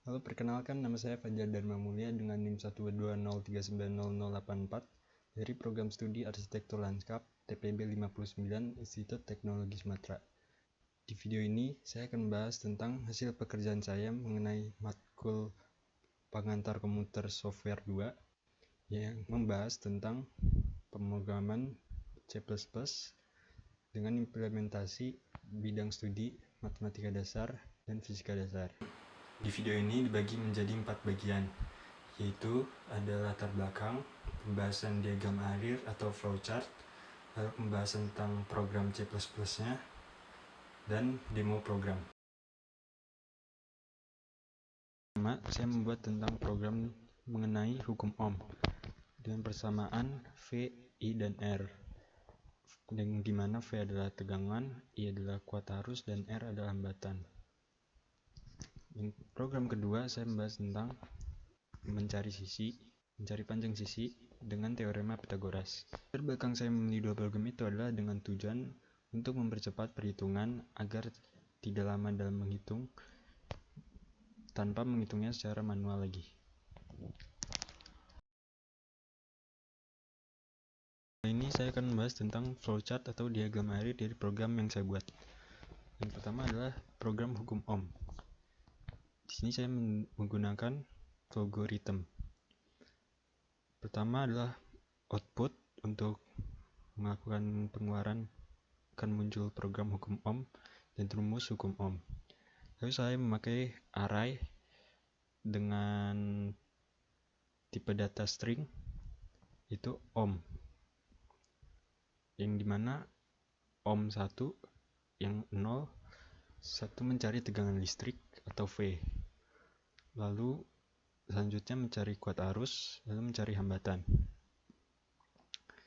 Halo, perkenalkan nama saya Fajar Dharma Mulia dengan NIM 120390084 dari program studi Arsitektur Landskap TPB 59 Institut Teknologi Sumatera. Di video ini saya akan membahas tentang hasil pekerjaan saya mengenai matkul pengantar komuter software 2 yang membahas tentang pemrograman C++ dengan implementasi bidang studi matematika dasar dan fisika dasar. Di video ini dibagi menjadi 4 bagian, yaitu ada latar belakang, pembahasan diagram arir atau flowchart, lalu pembahasan tentang program C++-nya, dan demo program. Pertama, saya membuat tentang program mengenai hukum Ohm dengan persamaan V, I, dan R, dengan dimana V adalah tegangan, I adalah kuat arus, dan R adalah hambatan. Program kedua saya membahas tentang mencari panjang sisi dengan teorema Pythagoras. Latar belakang saya memilih dua program itu adalah dengan tujuan untuk mempercepat perhitungan agar tidak lama dalam menghitung tanpa menghitungnya secara manual lagi. Kali ini saya akan membahas tentang flowchart atau diagram arir dari program yang saya buat. Yang pertama adalah program hukum Ohm. Di sini saya menggunakan algoritma. Pertama adalah output. Untuk melakukan pengeluaran akan muncul program hukum Ohm dan rumus hukum Ohm. Lalu saya memakai array dengan tipe data string itu Ohm, yang dimana Ohm 1 yang 0 mencari tegangan listrik atau V, lalu selanjutnya mencari kuat arus, lalu mencari hambatan.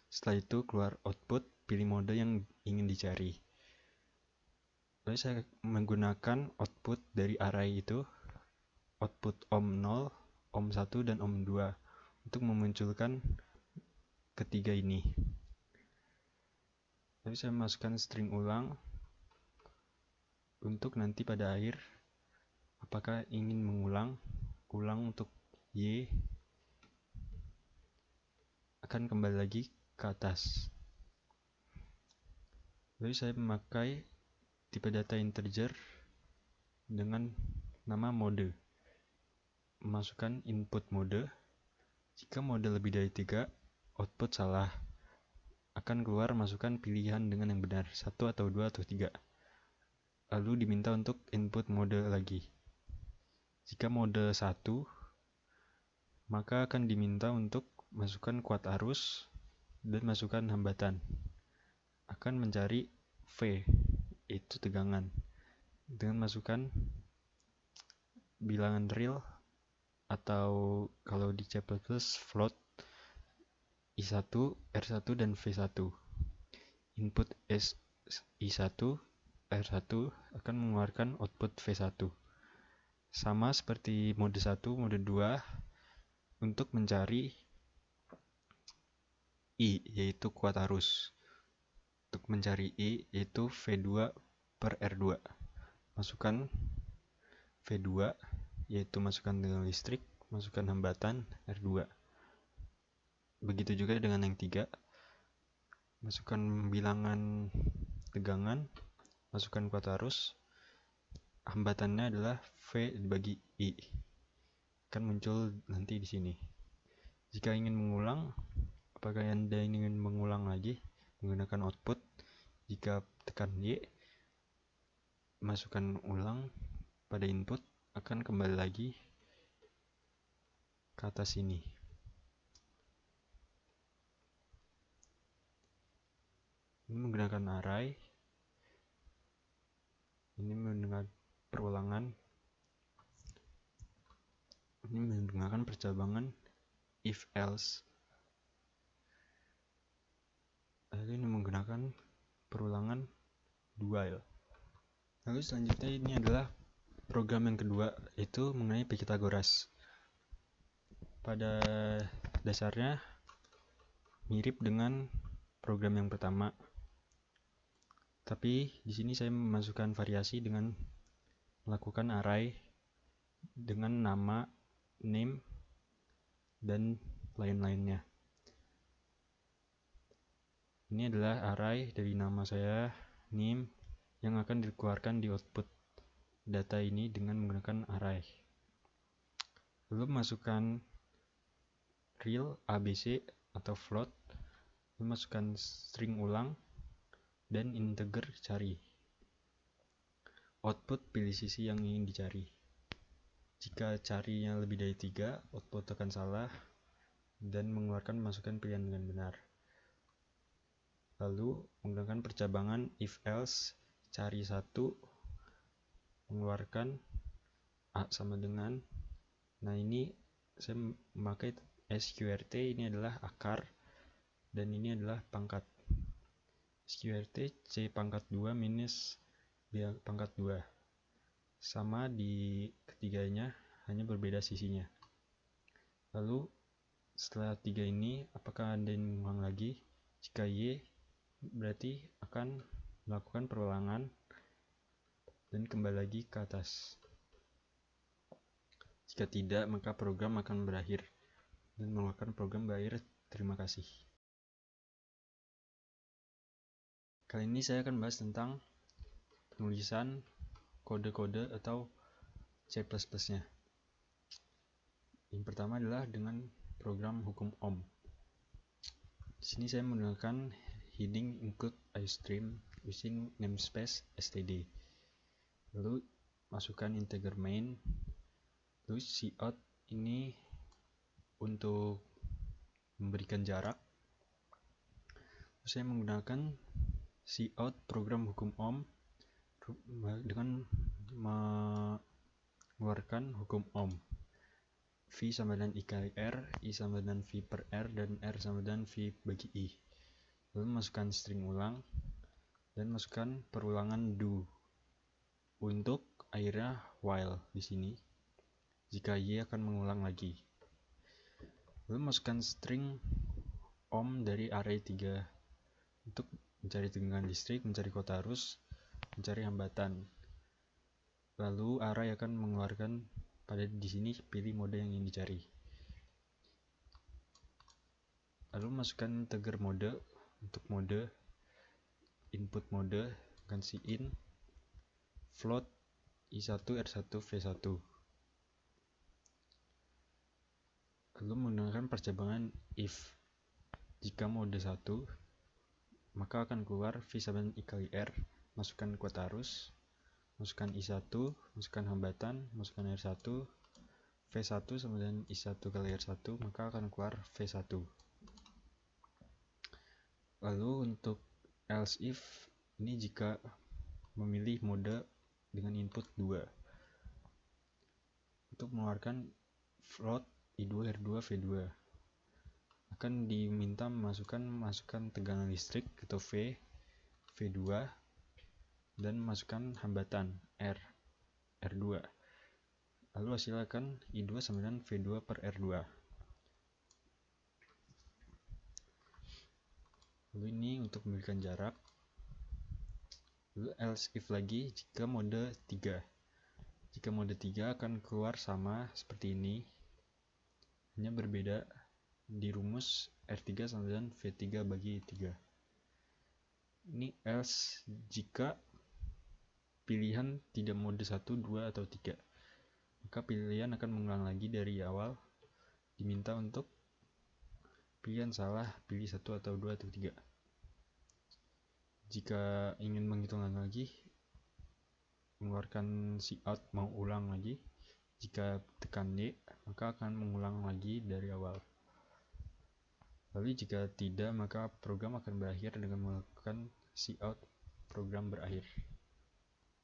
Setelah itu keluar output, pilih mode yang ingin dicari. Lalu saya menggunakan output dari array itu, output Ohm 0, Ohm 1, dan Ohm 2 untuk memunculkan ketiga ini. Lalu saya masukkan string ulang untuk nanti pada akhir apakah ingin ulang untuk Y akan kembali lagi ke atas. Lalu saya memakai tipe data integer dengan nama mode. Memasukkan input mode. Jika mode lebih dari 3, output salah. Akan keluar masukkan pilihan dengan yang benar, 1 atau 2 atau 3. Lalu diminta untuk input mode lagi. Jika mode 1, maka akan diminta untuk masukkan kuat arus dan masukkan hambatan. Akan mencari V, itu tegangan, dengan masukkan bilangan real atau kalau di C++ float I1, R1, dan V1. Input I1, R1 akan mengeluarkan output V1. Sama seperti mode 1, mode 2 untuk mencari I, yaitu kuat arus. Untuk mencari I, yaitu V2 per R2. Masukkan V2, yaitu masukkan tegangan listrik, masukkan hambatan R2. Begitu juga dengan yang 3. Masukkan bilangan tegangan, masukkan kuat arus, hambatannya adalah V dibagi I. Akan muncul nanti di sini. Jika ingin mengulang, apakah Anda ingin mengulang lagi menggunakan output? Jika tekan Y, masukkan ulang pada input, akan kembali lagi ke atas sini. Ini menggunakan array. Ini menggunakan perulangan. Ini menggunakan percabangan if else. Lalu ini menggunakan perulangan dual. Lalu selanjutnya ini adalah program yang kedua, yaitu mengenai Pythagoras. Pada dasarnya mirip dengan program yang pertama, tapi di sini saya memasukkan variasi dengan melakukan array dengan nama, name, dan lain-lainnya. Ini adalah array dari nama saya, name, yang akan dikeluarkan di output data ini dengan menggunakan array. Lalu masukkan real ABC atau float, lalu masukkan string ulang, dan integer cari. Output pilih sisi yang ingin dicari. Jika carinya lebih dari 3, output akan salah dan mengeluarkan masukan pilihan dengan benar. Lalu menggunakan percabangan if else, cari 1, mengeluarkan A sama dengan, nah ini saya memakai sqrt, ini adalah akar dan ini adalah pangkat. Sqrt C pangkat 2 minus B pangkat 2, sama di ketiganya, hanya berbeda sisinya. Lalu setelah 3 ini, apakah ada yang mengulang lagi? Jika Y, berarti akan melakukan perulangan dan kembali lagi ke atas. Jika tidak, maka program akan berakhir dan mengeluarkan program berakhir. Terima kasih. Kali ini saya akan bahas tentang penulisan kode-kode atau C++-nya. Yang pertama adalah dengan program hukum Ohm. Di sini saya menggunakan heading include iStream using namespace std. Lalu masukkan integer main. Lalu cout ini untuk memberikan jarak. Lalu saya menggunakan cout program hukum Ohm dengan mengeluarkan hukum Ohm. V sama dengan I kali R, I sama dengan V per R, dan R sama dengan V bagi I. Lalu masukkan string ulang dan masukkan perulangan do untuk akhirnya while di sini jika Y akan mengulang lagi. Lalu masukkan string ohm dari array 3 untuk mencari tegangan listrik, mencari kota arus, mencari hambatan. Lalu array akan mengeluarkan pada di sini pilih mode yang ingin dicari. Lalu masukkan integer mode untuk mode input mode, akan in float I1 R1 V1. Lalu menggunakan percabangan if. Jika mode 1, maka akan keluar V sama dengan I kali R, masukkan kuota arus, masukkan I1, masukkan hambatan, masukkan R1, V1 sama dengan I1 kali R1, maka akan keluar V1. Lalu untuk else if, ini jika memilih mode dengan input 2. Untuk mengeluarkan float I2 R2 V2. Akan diminta masukkan tegangan listrik atau V, V2, dan masukkan hambatan R, R2. Lalu hasilnya akan I2 sama dengan V2 per R2. Lalu ini untuk memberikan jarak. Lalu else if lagi jika mode 3. Jika mode 3 akan keluar sama seperti ini, hanya berbeda di rumus R3 sama dengan V3 bagi 3. Ini else jika pilihan tidak mode 1, 2, atau 3. Maka pilihan akan mengulang lagi dari awal. Diminta untuk pilihan salah, pilih 1 atau 2 atau 3. Jika ingin menghitung lagi, mengeluarkan cout mau ulang lagi. Jika tekan D, maka akan mengulang lagi dari awal. Lalu jika tidak, maka program akan berakhir dengan melakukan cout program berakhir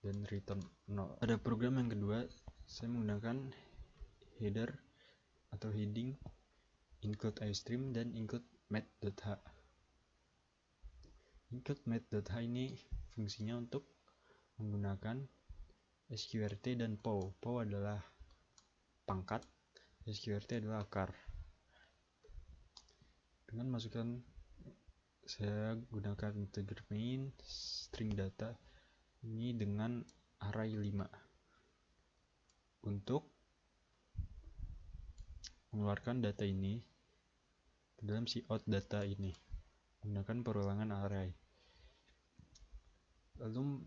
dan return 0. Pada program yang kedua, saya menggunakan header atau heading include iStream dan include math.h. Include math.h ini fungsinya untuk menggunakan sqrt dan pow. Pow adalah pangkat, sqrt adalah akar. Dengan masukkan, saya gunakan integer main string data ini dengan array 5 untuk mengeluarkan data ini ke dalam cout data ini menggunakan perulangan array. Lalu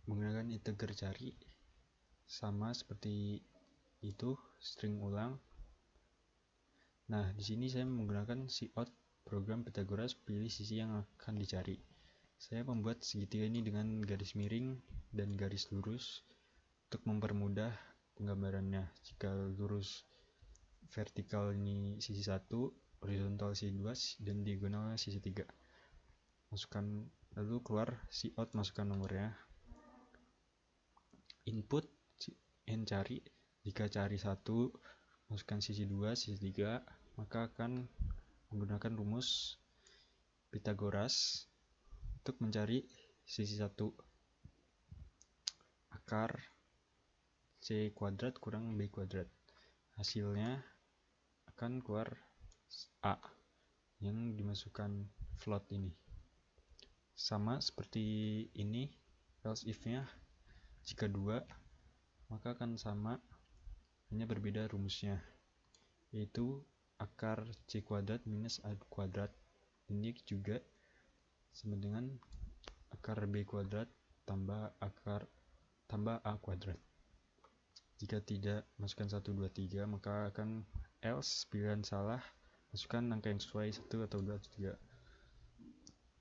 menggunakan integer cari sama seperti itu, string ulang. Nah, di sini saya menggunakan cout program Pythagoras, pilih sisi yang akan dicari. Saya membuat segitiga ini dengan garis miring dan garis lurus untuk mempermudah penggambarannya. Jika lurus vertikal ini sisi 1, horizontal sisi 2, dan diagonal sisi 3. Masukkan, lalu keluar cout, masukkan nomornya. Input n cari, jika cari 1, masukkan sisi 2, sisi 3, maka akan menggunakan rumus Pythagoras untuk mencari sisi 1. Akar C kuadrat kurang B kuadrat. Hasilnya akan keluar A yang dimasukkan float ini. Sama seperti ini, else if-nya jika 2, maka akan sama, hanya berbeda rumusnya, yaitu akar C kuadrat minus A kuadrat. Ini juga sama dengan akar B kuadrat tambah A kuadrat. Jika tidak, masukkan 1, 2, 3, maka akan else, pilihan salah, masukkan angka yang sesuai 1 atau 2 atau 3.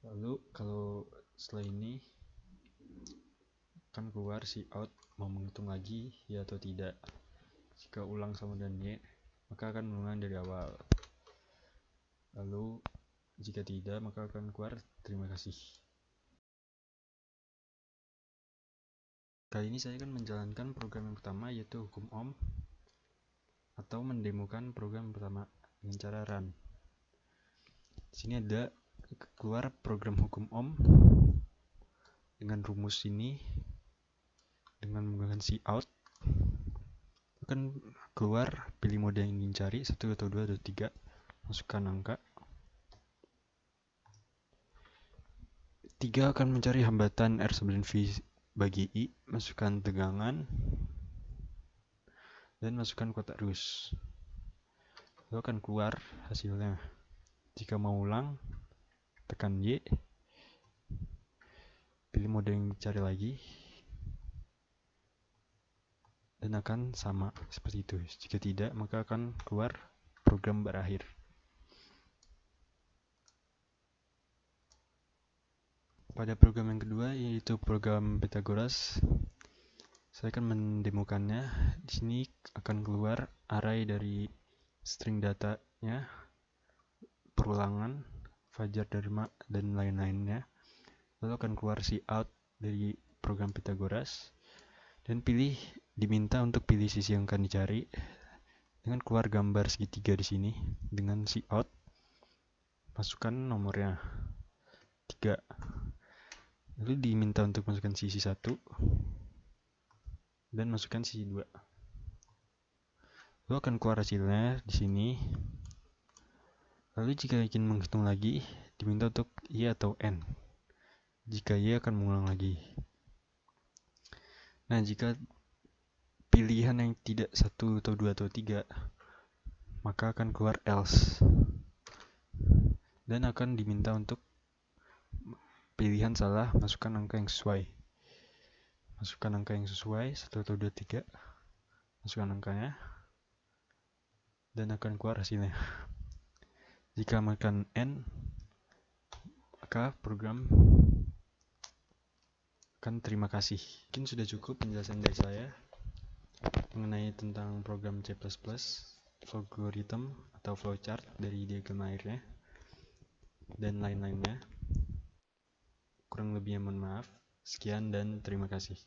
Lalu kalau setelah ini akan keluar cout, mau menghitung lagi ya atau tidak. Jika ulang sama dan y, maka akan mengulang dari awal. Lalu jika tidak, maka akan keluar terima kasih. Kali ini saya akan menjalankan program yang pertama, yaitu hukum Ohm, atau mendemokan program pertama dengan cara run. Di sini ada keluar program hukum Ohm dengan rumus ini, dengan menggunakan cout akan keluar, pilih mode yang ingin cari, 1 atau 2 atau 3, masukkan angka. 3 akan mencari hambatan R9V bagi I, masukkan tegangan dan masukkan kotak rules. Lalu akan keluar hasilnya. Jika mau ulang, tekan Y, pilih mode yang dicari lagi, dan akan sama seperti itu. Jika tidak, maka akan keluar program berakhir. Pada program yang kedua, yaitu program Pythagoras, saya akan mendemokannya. Di sini akan keluar array dari string datanya, perulangan, fajar, dharma, dan lain-lainnya. Lalu akan keluar cout dari program Pythagoras, dan diminta untuk pilih sisi yang akan dicari dengan keluar gambar segitiga di sini dengan cout, masukkan nomornya 3. Lalu diminta untuk masukkan sisi 1 dan masukkan sisi 2. Lalu akan keluar hasilnya di sini. Lalu jika ingin menghitung lagi, diminta untuk Y atau N. Jika Y akan mengulang lagi. Nah, jika pilihan yang tidak 1 atau 2 atau 3, maka akan keluar else. Dan akan diminta untuk pilihan salah, masukkan angka yang sesuai. Masukkan angka yang sesuai, 1 atau 2, 3. Masukkan angkanya. Dan akan keluar hasilnya. Jika makan N, maka program akan terima kasih. Mungkin sudah cukup penjelasan dari saya mengenai tentang program C++, algoritma atau flowchart dari diagram airnya, dan lain-lainnya. Kurang lebihnya mohon maaf. Sekian dan terima kasih.